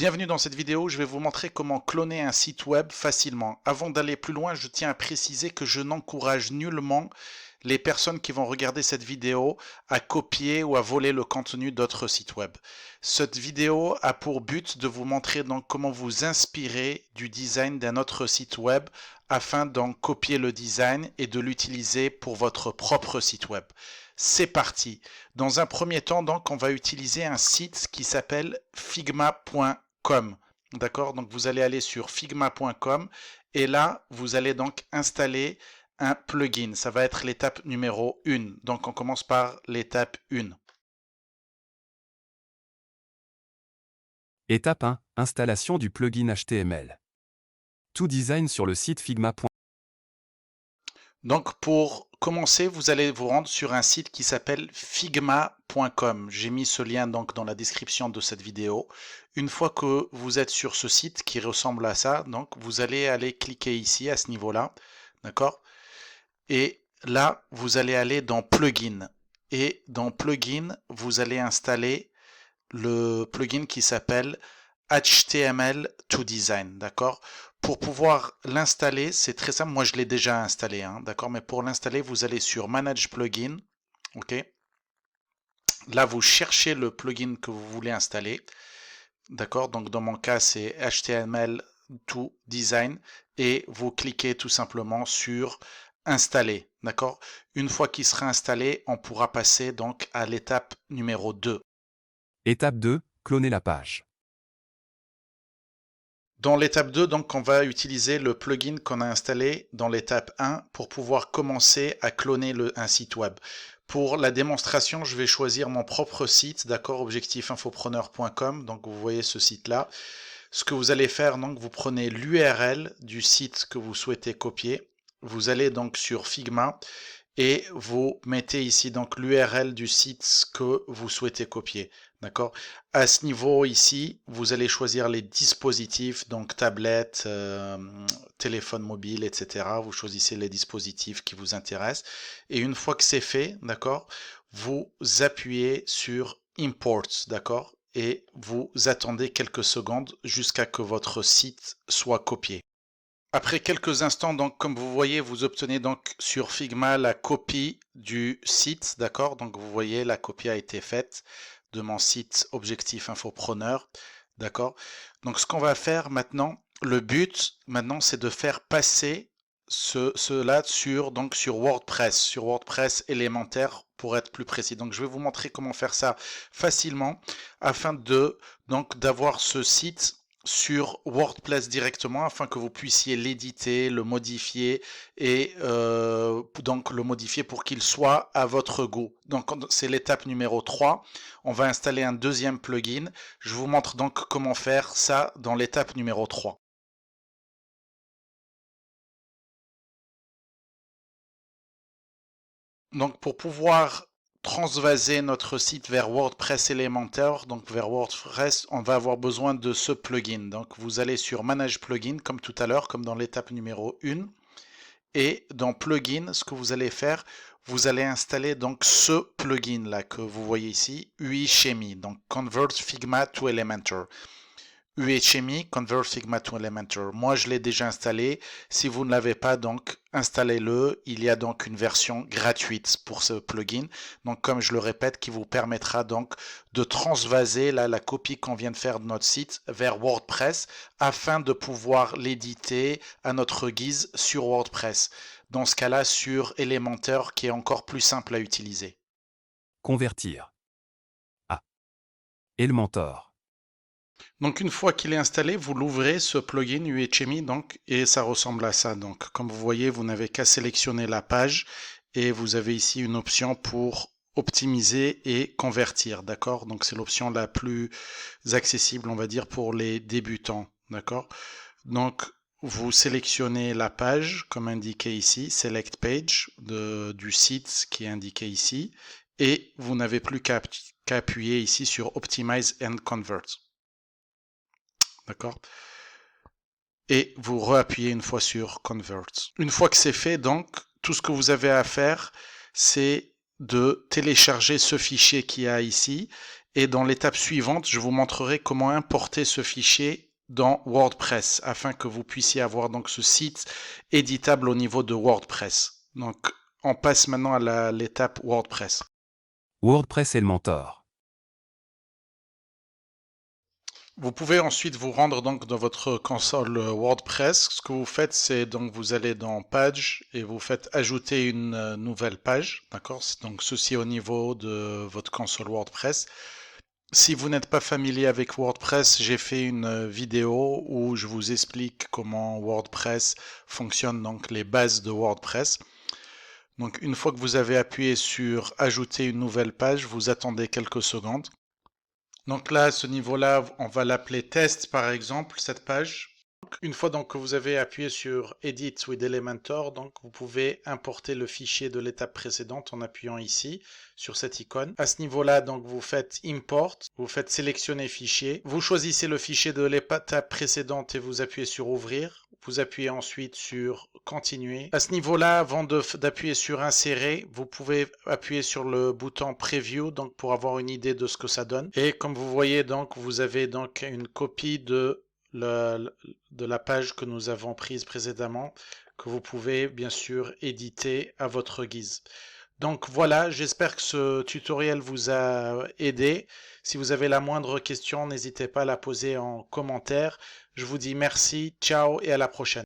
Bienvenue dans cette vidéo, je vais vous montrer comment cloner un site web facilement. Avant d'aller plus loin, je tiens à préciser que je n'encourage nullement les personnes qui vont regarder cette vidéo à copier ou à voler le contenu d'autres sites web. Cette vidéo a pour but de vous montrer donc comment vous inspirer du design d'un autre site web afin d'en copier le design et de l'utiliser pour votre propre site web. C'est parti. Dans un premier temps, donc, on va utiliser un site qui s'appelle figma.com. D'accord? Donc, vous allez aller sur figma.com et là, vous allez donc installer un plugin. Ça va être l'étape numéro 1. Donc, on commence par l'étape 1. Étape 1. Installation du plugin HTML. Tout design sur le site Figma. Donc, pour commencer, vous allez vous rendre sur un site qui s'appelle figma.com. J'ai mis ce lien donc dans la description de cette vidéo. Une fois que vous êtes sur ce site qui ressemble à ça, donc vous allez aller cliquer ici à ce niveau-là, d'accord? Et là, vous allez aller dans plugin. Et dans plugin, vous allez installer le plugin qui s'appelle HTML2Design, d'accord? Pour pouvoir l'installer, c'est très simple. Moi, je l'ai déjà installé, hein, d'accord? Mais pour l'installer, vous allez sur Manage Plugin, ok? Là, vous cherchez le plugin que vous voulez installer, d'accord? Donc, dans mon cas, c'est HTML2Design et vous cliquez tout simplement sur Installer, d'accord? Une fois qu'il sera installé, on pourra passer donc à l'étape numéro 2. Étape 2. Cloner la page. Dans l'étape 2, donc, on va utiliser le plugin qu'on a installé dans l'étape 1 pour pouvoir commencer à cloner un site web. Pour la démonstration, je vais choisir mon propre site, d'accord, objectifinfopreneur.com. Donc, vous voyez ce site-là. Ce que vous allez faire, donc, vous prenez l'URL du site que vous souhaitez copier. Vous allez donc sur Figma et vous mettez ici donc l'URL du site que vous souhaitez copier. D'accord? À ce niveau ici, vous allez choisir les dispositifs, donc tablette, téléphone mobile, etc. Vous choisissez les dispositifs qui vous intéressent. Et une fois que c'est fait, d'accord, vous appuyez sur Import, d'accord? Et vous attendez quelques secondes jusqu'à que votre site soit copié. Après quelques instants, donc, comme vous voyez, vous obtenez donc sur Figma la copie du site, d'accord? Donc, vous voyez, la copie a été faite de mon site Objectif Infopreneur, d'accord? Donc, ce qu'on va faire maintenant, le but maintenant, c'est de faire passer cela sur WordPress élémentaire pour être plus précis. Donc, je vais vous montrer comment faire ça facilement afin d'avoir ce site sur WordPress directement afin que vous puissiez l'éditer, le modifier et donc le modifier pour qu'il soit à votre goût. Donc c'est l'étape numéro 3. On va installer un deuxième plugin. Je vous montre donc comment faire ça dans l'étape numéro 3. Donc pour pouvoir transvaser notre site vers WordPress élémentaire, donc vers WordPress, on va avoir besoin de ce plugin. Donc vous allez sur Manage Plugin comme tout à l'heure, comme dans l'étape numéro 1. Et dans Plugin, ce que vous allez faire, vous allez installer donc ce plugin là que vous voyez ici, UI-Chemie, donc Convert Figma to Elementor. UI-Chemie, Convert Figma to Elementor. Moi, je l'ai déjà installé. Si vous ne l'avez pas, donc installez-le. Il y a donc une version gratuite pour ce plugin. Donc, comme je le répète, qui vous permettra donc de transvaser là, la copie qu'on vient de faire de notre site vers WordPress afin de pouvoir l'éditer à notre guise sur WordPress. Dans ce cas-là, sur Elementor, qui est encore plus simple à utiliser. Convertir. À Elementor. Donc une fois qu'il est installé, vous l'ouvrez ce plugin UHMI donc et ça ressemble à ça. Donc comme vous voyez, vous n'avez qu'à sélectionner la page et vous avez ici une option pour optimiser et convertir, d'accord? Donc c'est l'option la plus accessible, on va dire, pour les débutants, d'accord? Donc vous sélectionnez la page comme indiqué ici, Select Page du site qui est indiqué ici et vous n'avez plus qu'à appuyer ici sur Optimize and Convert. D'accord? Et vous reappuyez une fois sur Convert. Une fois que c'est fait, donc, tout ce que vous avez à faire, c'est de télécharger ce fichier qu'il y a ici. Et dans l'étape suivante, je vous montrerai comment importer ce fichier dans WordPress afin que vous puissiez avoir donc ce site éditable au niveau de WordPress. Donc, on passe maintenant à l'étape WordPress. WordPress Elementor. Vous pouvez ensuite vous rendre donc dans votre console WordPress. Ce que vous faites, c'est donc vous allez dans Page et vous faites ajouter une nouvelle page. D'accord? Donc ceci au niveau de votre console WordPress. Si vous n'êtes pas familier avec WordPress, j'ai fait une vidéo où je vous explique comment WordPress fonctionne, donc les bases de WordPress. Donc une fois que vous avez appuyé sur ajouter une nouvelle page, vous attendez quelques secondes. Donc là, à ce niveau-là, on va l'appeler test par exemple, cette page. Une fois donc que vous avez appuyé sur Edit with Elementor, donc vous pouvez importer le fichier de l'étape précédente en appuyant ici sur cette icône. À ce niveau-là, donc vous faites Import, vous faites sélectionner fichier, vous choisissez le fichier de l'étape précédente et vous appuyez sur Ouvrir. Vous appuyez ensuite sur Continuer. À ce niveau-là, avant d'appuyer sur Insérer, vous pouvez appuyer sur le bouton Preview donc pour avoir une idée de ce que ça donne. Et comme vous voyez, donc vous avez donc une copie de la page que nous avons prise précédemment, que vous pouvez bien sûr éditer à votre guise. Donc voilà, j'espère que ce tutoriel vous a aidé. Si vous avez la moindre question, n'hésitez pas à la poser en commentaire. Je vous dis merci, ciao et à la prochaine.